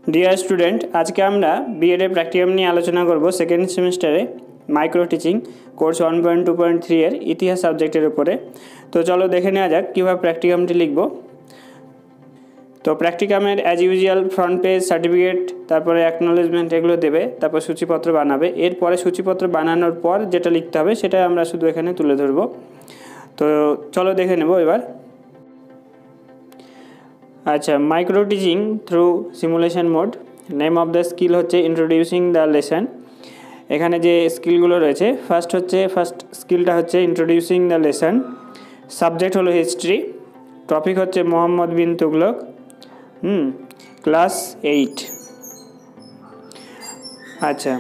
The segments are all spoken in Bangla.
ডিয়ার স্টুডেন্ট, আজকে আমরা B.Ed প্র্যাকটিকাম নিয়ে আলোচনা করব সেকেন্ড সেমিস্টারে মাইক্রো টিচিং কোর্স 1.2.3 এর ইতিহাস সাবজেক্টের উপরে। তো চলো দেখে নেওয়া যাক কীভাবে প্র্যাকটিকামটি লিখব। তো প্র্যাকটিকামের as usual front page, certificate, তারপরে অ্যাকনোলেজমেন্ট এগুলো দেবে, তারপর সূচিপত্র বানাবে। এরপরে সূচিপত্র বানানোর পর যেটা লিখতে হবে সেটা আমরা শুধু এখানে তুলে ধরব। তো চলো দেখে নেব এবার। আচ্ছা, micro teaching through simulation mode. Name of the skill হচ্ছে ইন্ট্রোডিউসিং দ্য লেসন। এখানে যে স্কিলগুলো রয়েছে, ফার্স্ট স্কিলটা হচ্ছে ইন্ট্রোডিউসিং দ্য লেসন। সাবজেক্ট হলো হিস্ট্রি, টপিক হচ্ছে মোহাম্মদ বিন তুগলক, ক্লাস 8। আচ্ছা,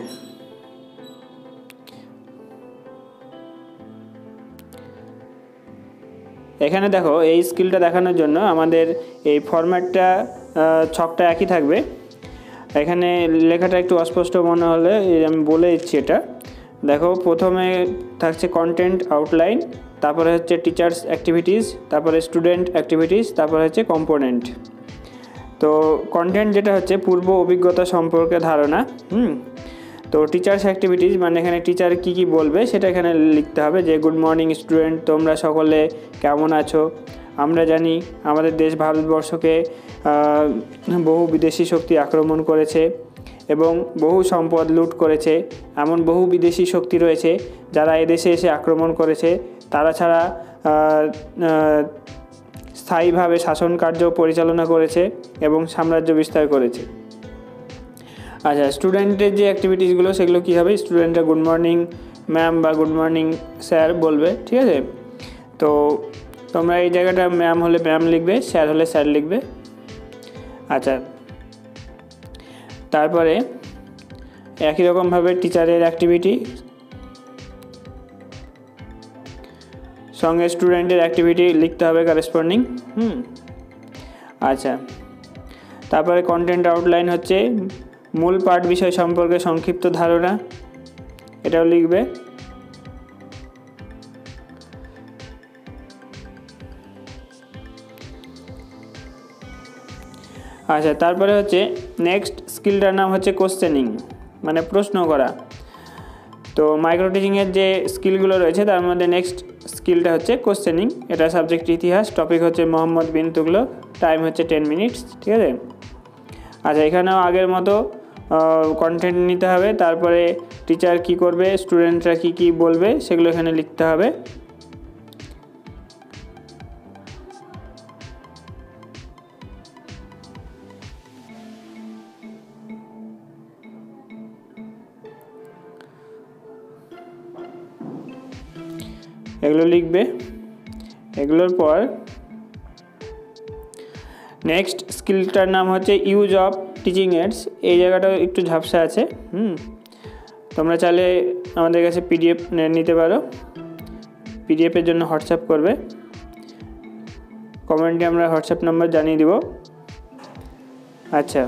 এখানে দেখো এই স্কিলটা দেখানোর জন্য আমাদের এই ফরম্যাটটা ছকটা একই থাকবে। এখানে লেখাটা একটু অস্পষ্ট মনে হলে আমি বলে দিচ্ছি। এটা দেখো, প্রথমে থাকছে কন্টেন্ট আউটলাইন, তারপরে হচ্ছে টিচার্স অ্যাক্টিভিটিস, তারপরে স্টুডেন্ট অ্যাক্টিভিটিস, তারপরে হচ্ছে কম্পোনেন্ট। তো কন্টেন্ট যেটা হচ্ছে পূর্ব অভিজ্ঞতা সম্পর্কে ধারণা। তো টিচার্স অ্যাক্টিভিটিস মানে এখানে টিচার কি বলবে সেটা এখানে লিখতে হবে, যে গুড মর্নিং স্টুডেন্ট, তোমরা সকলে কেমন আছো। আমরা জানি আমাদের দেশ ভারতবর্ষকে বহু বিদেশি শক্তি আক্রমণ করেছে এবং বহু সম্পদ লুট করেছে। এমন বহু বিদেশি শক্তি রয়েছে যারা এদেশে এসে আক্রমণ করেছে, তারা ছাড়া স্থায়ীভাবে শাসন কার্য পরিচালনা করেছে এবং সাম্রাজ্য বিস্তার করেছে। আচ্ছা, স্টুডেন্টের যে অ্যাক্টিভিটিসগুলো সেগুলো কী হবে, স্টুডেন্টরা গুড মর্নিং ম্যাম বা গুড মর্নিং স্যার বলবে, ঠিক আছে। তো তোমরা এই জায়গাটা ম্যাম হলে ম্যাম লিখবে, স্যার হলে স্যার লিখবে। আচ্ছা, তারপরে একই রকমভাবে টিচারের অ্যাক্টিভিটি সঙ্গে স্টুডেন্টের অ্যাক্টিভিটি লিখতে হবে কারেসপন্ডিং। আচ্ছা, তারপরে কন্টেন্ট আউটলাইন হচ্ছে মূল পাঠ বিষয় সম্পর্কে সংক্ষিপ্ত ধারণা, এটাও লিখবে। আচ্ছা, তারপরে হচ্ছে নেক্সট স্কিলটার নাম হচ্ছে কোশ্চেনিং, মানে প্রশ্ন করা। তো মাইক্রো টিচিংয়ের যে স্কিলগুলো রয়েছে তার মধ্যে নেক্সট স্কিলটা হচ্ছে কোশ্চেনিং। এটা সাবজেক্ট ইতিহাস, টপিক হচ্ছে মোহাম্মদ বিন তুগলক, টাইম হচ্ছে 10 মিনিটস, ঠিক আছে। আচ্ছা, এখানেও আগের মতো কন্টেন্ট নিতে হবে, তারপরে টিচার কি করবে, স্টুডেন্টরা কি বলবে সেগুলো এখানে লিখতে হবে। এগুলো লিখবে। এগুলোর পর নেক্সট স্কিলটার নাম হচ্ছে ইউজ অফ টিচিং এইডস। এই জায়গাটা একটু ঝাপসা আছে, তোমরা চাইলে আমাদের কাছে PDF নিতে পারো। PDFের জন্য হোয়াটসঅ্যাপ করবে, কমেন্টে আমরা হোয়াটসঅ্যাপ নাম্বার জানিয়ে দিব। আচ্ছা,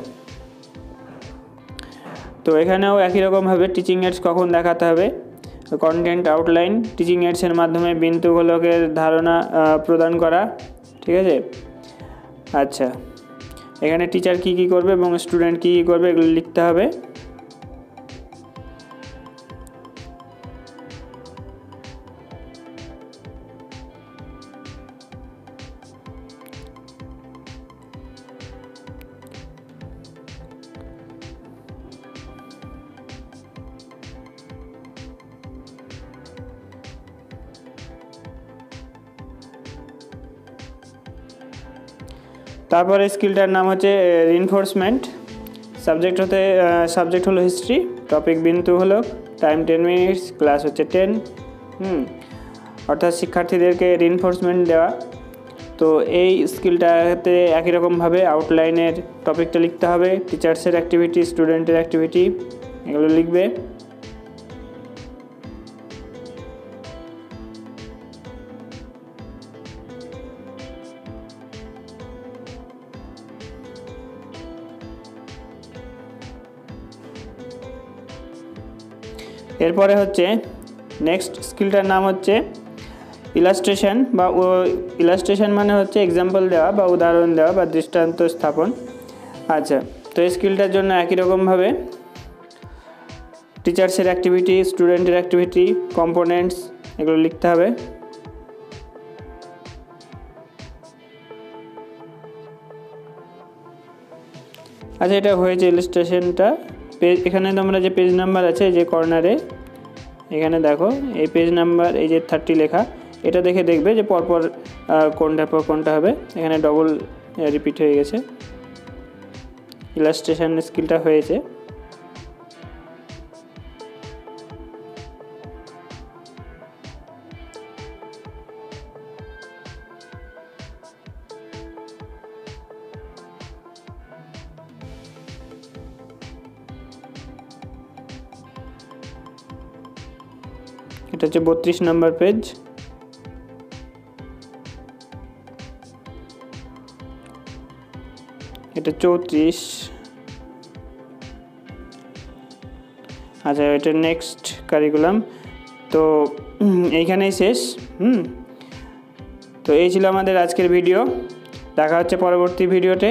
তো এখানেও একই রকমভাবে টিচিং এইডস কখন দেখাতে হবে, কন্টেন্ট আউটলাইন, টিচিং এইডসের মাধ্যমে বিন তুগলকের ধারণা প্রদান করা, ঠিক আছে। আচ্ছা, এখানে টিচার কি করবে এবং স্টুডেন্ট কি করবে এগুলো লিখতে হবে। তারপরে স্কিলটার নাম হচ্ছে রিনফোর্সমেন্ট। সাবজেক্ট হলো history, topic bin Tughlaq, time 10 minutes, class হচ্ছে 10। অর্থাৎ শিক্ষার্থীদেরকে রিনফোর্সমেন্ট দেওয়া। তো এই স্কিলটাতে একই রকমভাবে আউটলাইনের টপিকটা লিখতে হবে, টিচার্সের অ্যাক্টিভিটি, স্টুডেন্টের অ্যাক্টিভিটি এগুলো লিখবে। এরপরে হচ্ছে নেক্সট স্কিলটার নাম হচ্ছে ইলাস্ট্রেশন বা ইলাস্ট্রেশন মানে হচ্ছে এক্সাম্পল দেওয়া বা উদাহরণ দেওয়া বা দৃষ্টান্ত স্থাপন। আচ্ছা, তো এই স্কিলটার জন্য একই রকমভাবে টিচার্সের অ্যাক্টিভিটি, স্টুডেন্টের অ্যাক্টিভিটি, কম্পোনেন্টস এগুলো লিখতে হবে। আচ্ছা, এটা হয়েছে ইলাস্ট্রেশনটা। পেজ এখানে তোমরা যে পেজ নাম্বার আছে যে কর্নারে, এখানে দেখো এই পেজ নাম্বার, এই যে 30 লেখা, এটা দেখে দেখবে যে পরপর কোনটা পর কোনটা হবে। এখানে ডবল রিপিট হয়ে গেছে। ইলাস্ট্রেশন স্কিলটা হয়েছে। এটা হচ্ছে 32 নম্বর পেজ। এটা 34। আচ্ছা, এটা নেক্সট কারিকুলাম। তো এইখানেই শেষ। তো এই ছিল আমাদের আজকের ভিডিও। দেখা হচ্ছে পরবর্তী ভিডিওতে।